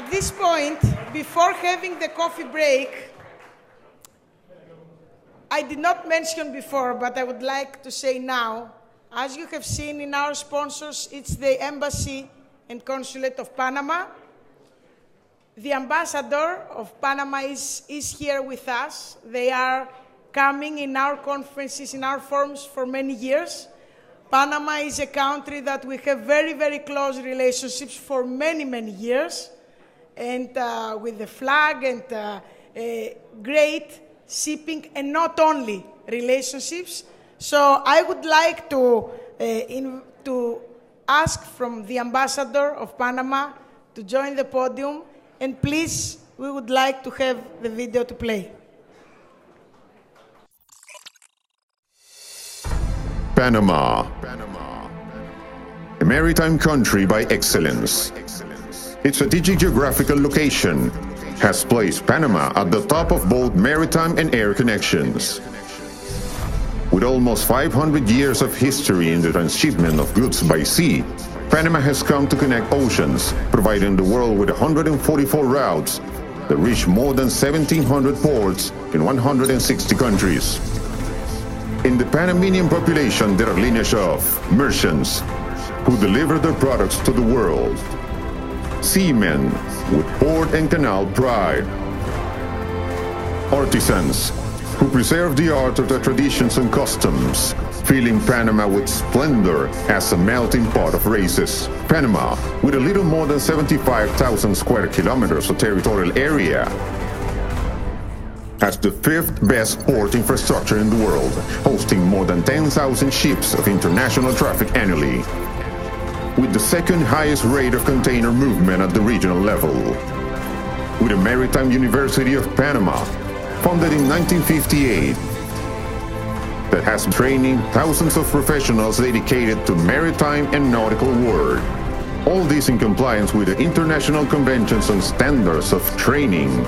At this point, before having the coffee break, I did not mention before, but I would like to say now, as you have seen in our sponsors, it's the Embassy and Consulate of Panama. The Ambassador of Panama is here with us. They are coming in our conferences, in our forums for many years. Panama is a country that we have very, very close relationships for many, many years, and with the flag and great shipping and not only relationships. So I would like to ask from the Ambassador of Panama to join the podium, and please, we would like to have the video to play. Panama, a maritime country by excellence. Its strategic geographical location has placed Panama at the top of both maritime and air connections. With almost 500 years of history in the transshipment of goods by sea, Panama has come to connect oceans, providing the world with 144 routes that reach more than 1,700 ports in 160 countries. In the Panamanian population, there are lineage of merchants who deliver their products to the world, seamen with port and canal pride, artisans who preserve the art of their traditions and customs, filling Panama with splendor as a melting pot of races. Panama, with a little more than 75,000 square kilometers of territorial area, has the fifth best port infrastructure in the world, hosting more than 10,000 ships of international traffic annually, with the second highest rate of container movement at the regional level. With the Maritime University of Panama, founded in 1958, that has been training thousands of professionals dedicated to maritime and nautical work. All this in compliance with the international conventions and standards of training,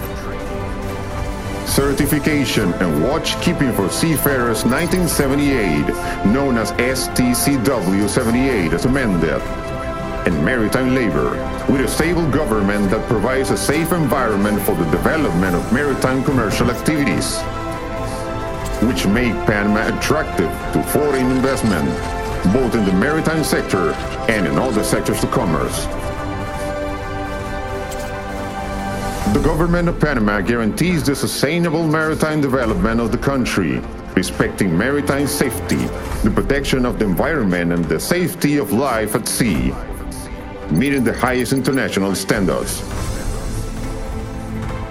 certification and watch-keeping for seafarers 1978, known as STCW 78 as amended, and maritime labor, with a stable government that provides a safe environment for the development of maritime commercial activities, which make Panama attractive to foreign investment, both in the maritime sector and in other sectors of commerce. The government of Panama guarantees the sustainable maritime development of the country, respecting maritime safety, the protection of the environment, and the safety of life at sea, meeting the highest international standards.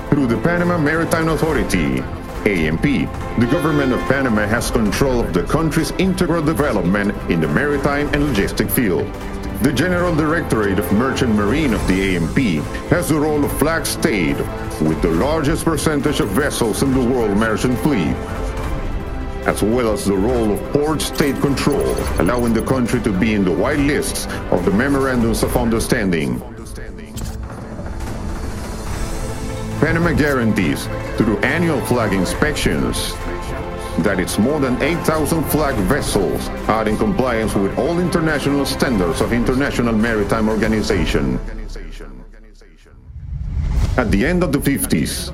Through the Panama Maritime Authority, AMP, the government of Panama has control of the country's integral development in the maritime and logistic field. The General Directorate of Merchant Marine of the AMP has the role of flag state, with the largest percentage of vessels in the world merchant fleet, as well as the role of port state control, allowing the country to be in the white lists of the Memorandums of Understanding. Panama guarantees, through annual flag inspections, that its more than 8,000 flag vessels are in compliance with all international standards of International Maritime Organization. At the end of the 50s,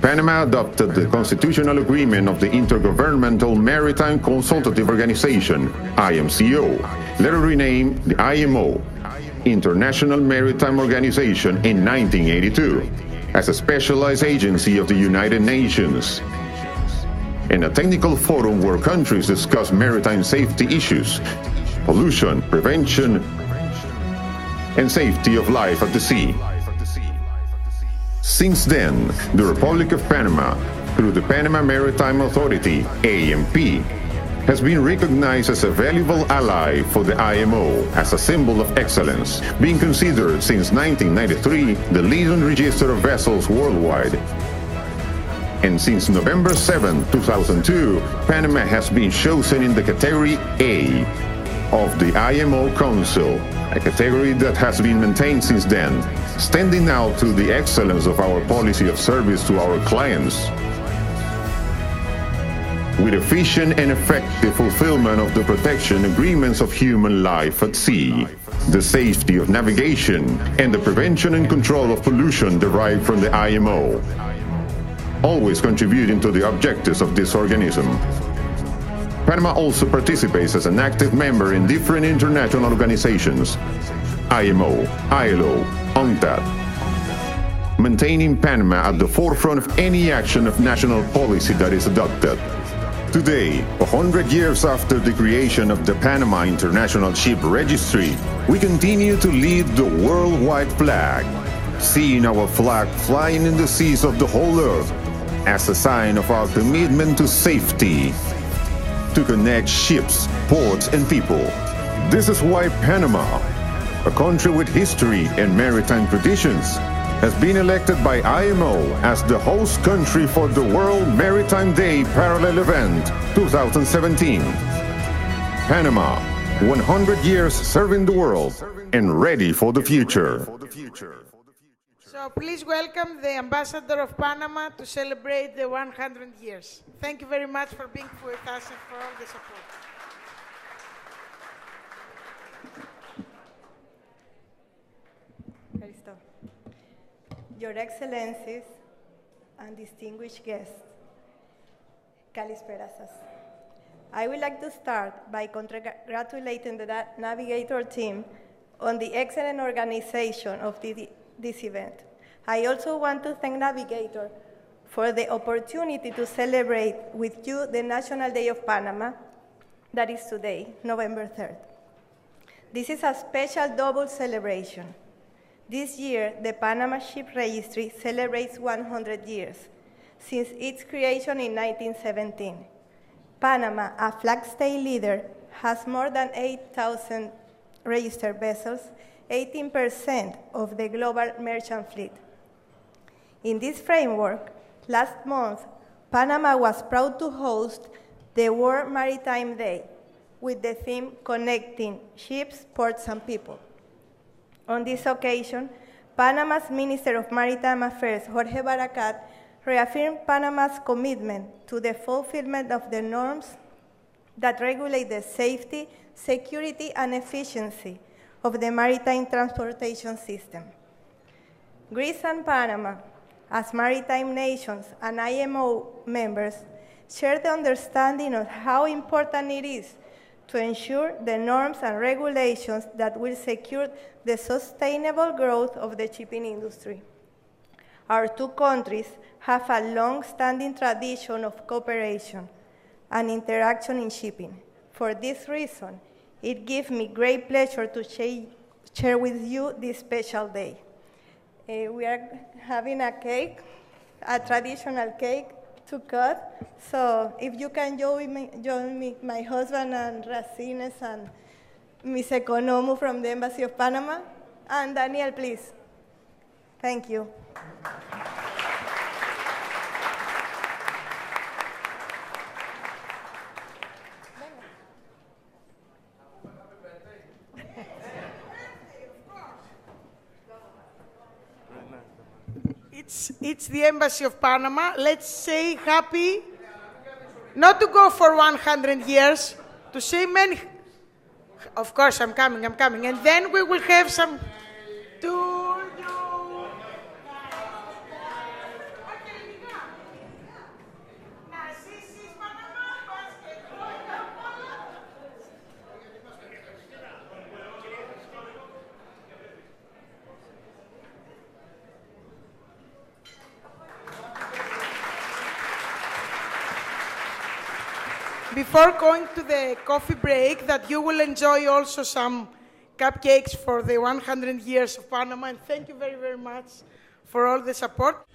Panama adopted the constitutional agreement of the Intergovernmental Maritime Consultative Organization, IMCO, later renamed the IMO, International Maritime Organization, in 1982, as a specialized agency of the United Nations, and a technical forum where countries discuss maritime safety issues, pollution, prevention, and safety of life at the sea. Since then, the Republic of Panama, through the Panama Maritime Authority, AMP, has been recognized as a valuable ally for the IMO as a symbol of excellence, being considered since 1993 the leading register of vessels worldwide. And since November 7, 2002, Panama has been chosen in the category A of the IMO Council, a category that has been maintained since then, standing out to the excellence of our policy of service to our clients, with efficient and effective fulfillment of the protection agreements of human life at sea. the safety of navigation, and the prevention and control of pollution derived from the IMO, always contributing to the objectives of this organism. Panama also participates as an active member in different international organizations, IMO, ILO, UNCTAD, maintaining Panama at the forefront of any action of national policy that is adopted. Today, 100 years after the creation of the Panama International Ship Registry, we continue to lead the worldwide flag, seeing our flag flying in the seas of the whole earth as a sign of our commitment to safety, to connect ships, ports, and people. This is why Panama, a country with history and maritime traditions, has been elected by IMO as the host country for the World Maritime Day Parallel Event 2017. Panama, 100 years serving the world and ready for the future. So please welcome the Ambassador of Panama to celebrate the 100 years. Thank you very much for being with us and for all the support. Your Excellencies and distinguished guests, Kalispera sas. I would like to start by congratulating the Navigator team on the excellent organization of this event. I also want to thank Navigator for the opportunity to celebrate with you the National Day of Panama, that is today, November 3rd. This is a special double celebration. This year, the Panama Ship Registry celebrates 100 years, since its creation in 1917. Panama, a flag state leader, has more than 8,000 registered vessels, 18% of the global merchant fleet. In this framework, last month, Panama was proud to host the World Maritime Day with the theme Connecting Ships, Ports, and People. On this occasion, Panama's Minister of Maritime Affairs, Jorge Baracat, reaffirmed Panama's commitment to the fulfillment of the norms that regulate the safety, security, and efficiency of the maritime transportation system. Greece and Panama, as maritime nations and IMO members, share the understanding of how important it is to ensure the norms and regulations that will secure the sustainable growth of the shipping industry. Our two countries have a long-standing tradition of cooperation and interaction in shipping. For this reason, it gives me great pleasure to share with you this special day. We are having a cake, a traditional cake to cut. So if you can join me, my husband and Racines and Miss Economo from the Embassy of Panama. And Daniel, please. Thank you. It's the Embassy of Panama. Let's say happy, not to go for 100 years, to say many. Of course, I'm coming. And then we will have some to you. Before going to the coffee break, that you will enjoy also some cupcakes for the 100 years of Panama. And thank you very, very much for all the support.